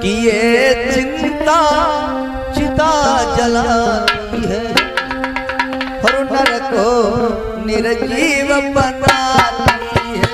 कि ये चिंता चिता जलाती है और नर को निर्जीव बनाती है।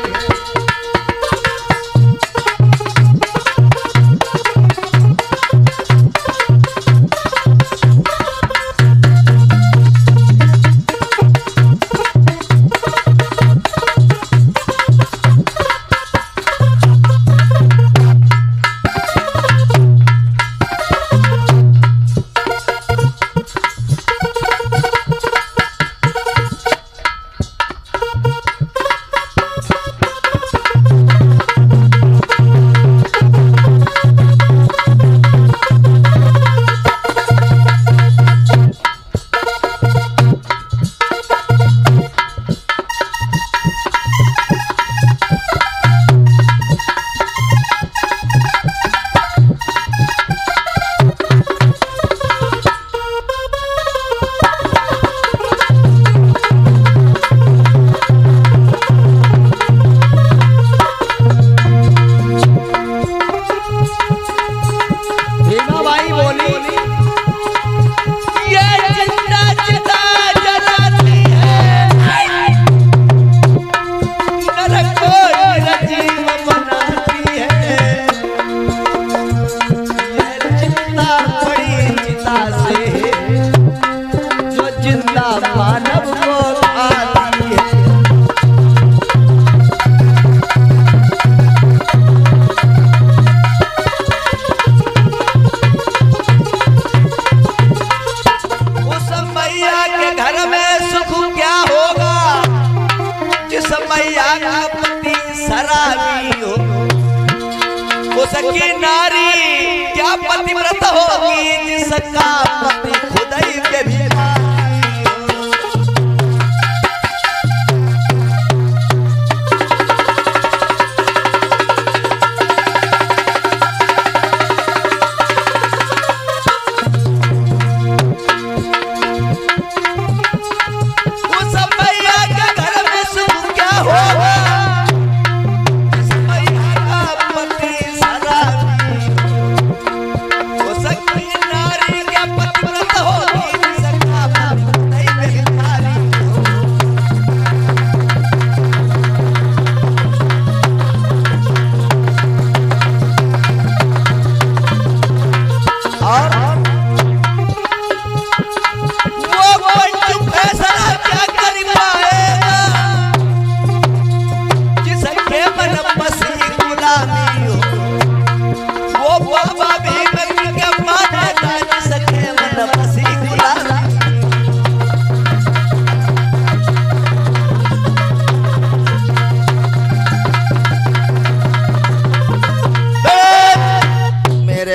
उसकी नारी क्या पतिव्रत होगी जिसका पति खुद ही व्यभिचारी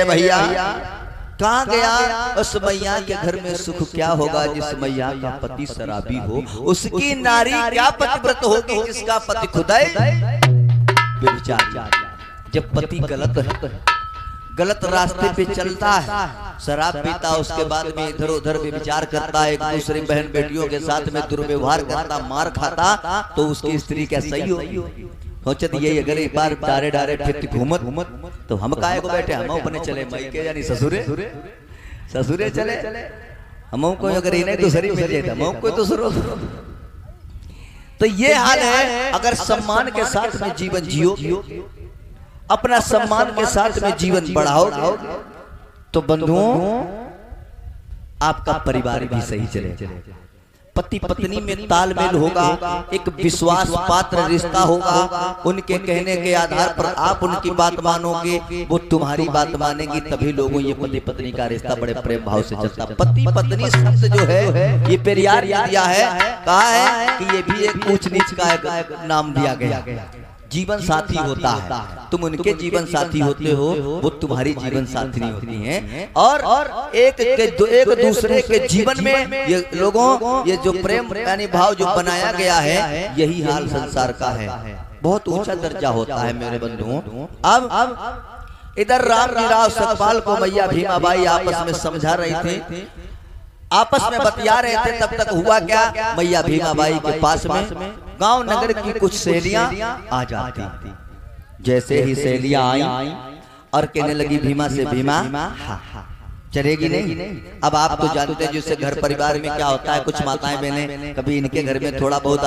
भैया कहाँ गया उस मैया के घर में सुख क्या होगा जिस मैया का पति शराबी हो। उसकी नारी क्या पतिव्रत होगी जिसका पति खुदाई व्यभिचारी। जब पति गलत रास्ते पे चलता है, शराब पीता, उसके बाद में इधर उधर व्यभिचार करता है, एक दूसरी बहन बेटियों के साथ में दुर्व्यवहार करता, मार खाता, तो उसकी स्त्री क्या सही होगी? सोचत ये अगर एक बार डारे डारे फिर घूमत तो हम काहे को बैठे, हम अपने चले मायके यानी ससुरे चले, हम को अगर इन्हें दूसरी मिल जाए हम को दूसरो। तो ये हाल है। अगर सम्मान के साथ में जीवन जियो, अपना सम्मान के साथ में जीवन बढ़ाओ, तो बंधुओं आपका परिवार भी सही चले। पति पत्नी में तालमेल होगा, एक विश्वास पात्र रिश्ता होगा। उनके कहने के आधार पर आप उनकी बात मानोगे, वो तुम्हारी बात मानेगी, तभी लोगों ये पति पत्नी का रिश्ता बड़े प्रेम भाव से चलता। पति पत्नी शब्द जो है ये पेरियार दिया है, कहा है कि ये भी एक ऊंच नीच का नाम दिया गया। जीवन साथी होता है, तुम उनके जीवन साथी होते हो, वो तुम्हारी जीवन साथी होती हैं। और एक दूसरे के जीवन में ये लोगों ये जो प्रेम यानी भाव जो बनाया गया है, यही हाल संसार का है। बहुत ऊंचा दर्जा होता है मेरे बंधुओं। अब इधर रामजीराव सकपाल को मैया भीमाबाई आपस में समझा रही थी, आपस में बतिया रहे थे। तब तक हुआ क्या, मैया भीमाबाई के पास में गांव नगर की कुछ सहेलियां आ जाती। जैसे ही सहेलियां आई, और कहने लगी भीमा से, भीमा चलेगी नहीं। अब आप तो जानते हैं जिससे घर परिवार में क्या होता है, कुछ माताएं बहनें कभी इनके घर में थोड़ा बहुत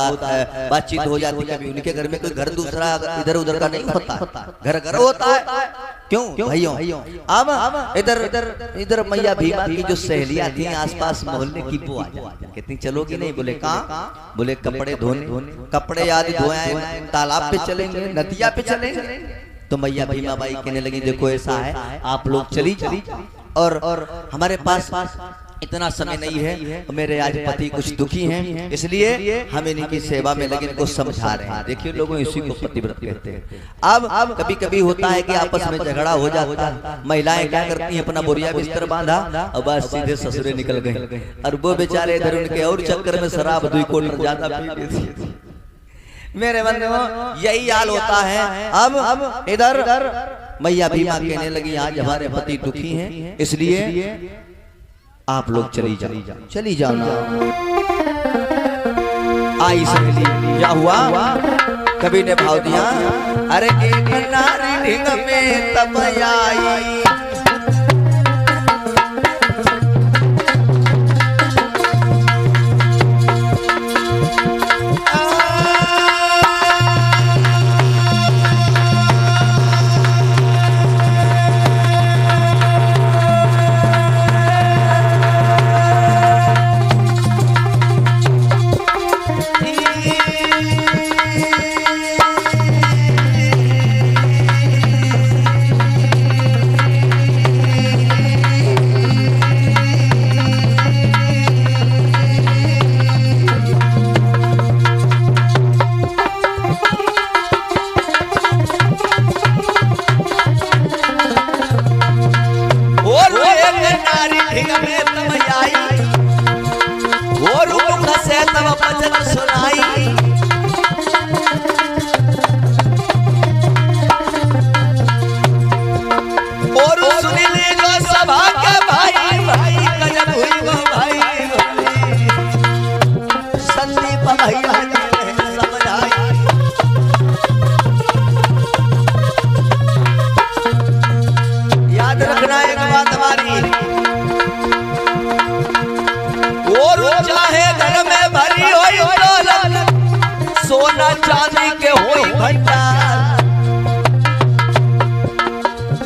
बातचीत हो जाती है, कभी उनके घर में कोई घर दूसरा इधर उधर का नहीं होता, घर घर होता है। क्यों भाइयों? अब इधर इधर मैया भीमा की जो सहेलियां थी आसपास मोहल्ले की, वो आ जाती, कहती चलोगी नहीं? बोले कहाँ? बोले कपड़े धोने। कपड़े आदि धोए तालाब पे चलेंगे, नदिया पे चलेंगे। तो मैया भीमा बाई कहने लगी देखो ऐसा है, आप लोग चली और हमारे पास इतना समय नहीं है, मेरे आज पति कुछ दुखी हैं, इसलिए हम इनकी सेवा में लगे, इनको समझा रहे हैं। देखिए लोगों, इसी को पतिव्रत कहते हैं। अब कभी कभी होता है कि आपस में झगड़ा हो जाता है, महिलाएं क्या करती हैं, अपना बोरिया बिस्तर बांधा और बस सीधे ससुरे निकल गए, और वो बेचारे इधर उनके और चक्कर में शराब 2 कोट ज्यादा पी लेती है। मेरे मन में यही हाल होता है। अब इधर मैया भीमा कहने लगी आज हमारे पति दुखी हैं, इसलिए आप लोग चली जाओ ना। आई सहेली, क्या हुआ? कभी ने भाव दिया, अरे एक नारी ढिंग में तब आई, सोना चांदी के होई भंडार,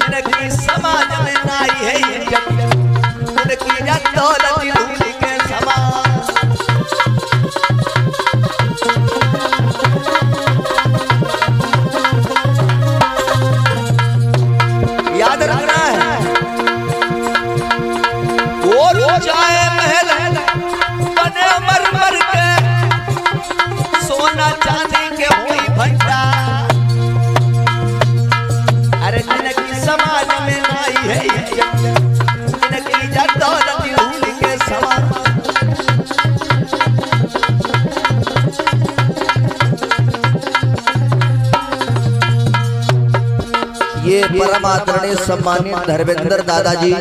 इनकी समाज में नाई है इज्जत, इनकी इज्जत दौलत धूल के समान। याद रखना है, और चाहे महल बने मरमर के, सोना चांदी के होई भंडार, अरे जिनकी समाज में नाई है इज्जत, जिनकी इज्जत दौलत धूल के समान। ये परम आदरणीय सम्मानित धर्मेंद्र दादाजी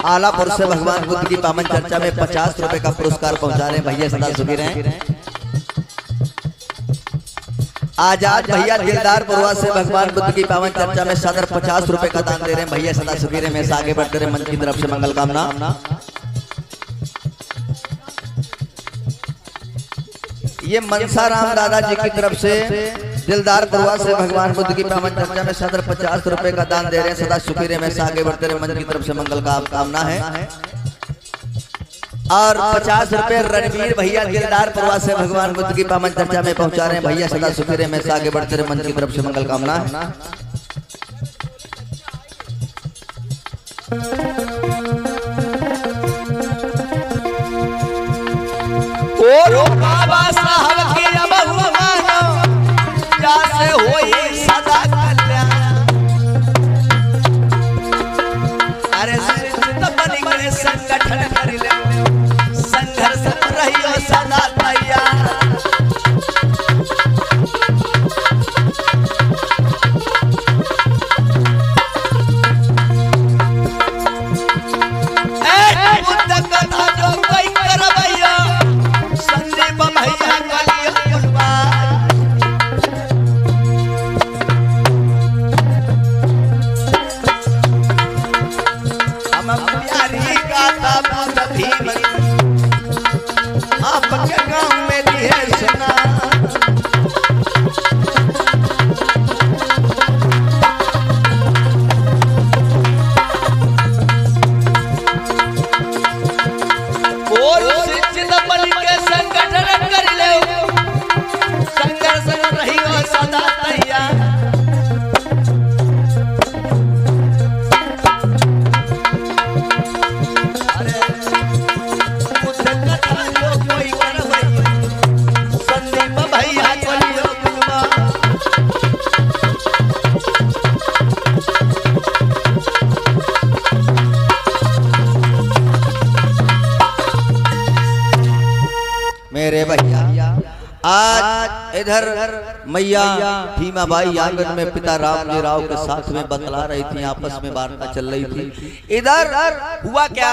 आलापुर से भगवान बुद्ध की पावन चर्चा में 50 रुपए का पुरस्कार पहुंचा रहे हैं। भैया सदा सुखी रहें। आजाद भैया दिलदार पुरवा से भगवान बुद्ध की पावन चर्चा में सदर 50 रुपए का दान दे रहे हैं। भैया सदा सुखी रहे, में से आगे बढ़ते रहे, मंच की तरफ से मंगल कामना। ये मनसा राम दादाजी की तरफ से दिलदार पुरवा से भगवान बुद्ध की पावन चर्चा में सदर 50 रुपए का दान दे रहे हैं। सदा सुखी रहे, में से आगे बढ़ते रहे, मंच की तरफ से मंगल का कामना है। और 50 रुपए रणवीर भैया दिलदार पुरवा से भगवान बुद्ध की पावन चर्चा में पहुंचा रहे हैं। भैया सदा सुखी रहे, में से आगे बढ़ते रहे, मंच की तरफ से मंगल कामना है। और बाबा साहब की अब मानो जैसे होई सदा कल्याण, अरे बन गए संगठन कर ले, संघर्ष रहियो सदा तैयार। इधर मैया भीमाबाई आंगन में पिता रामजी राव के साथ में बतला रही थी, आपस में वार्ता चल रही थी। इधर हुआ क्या,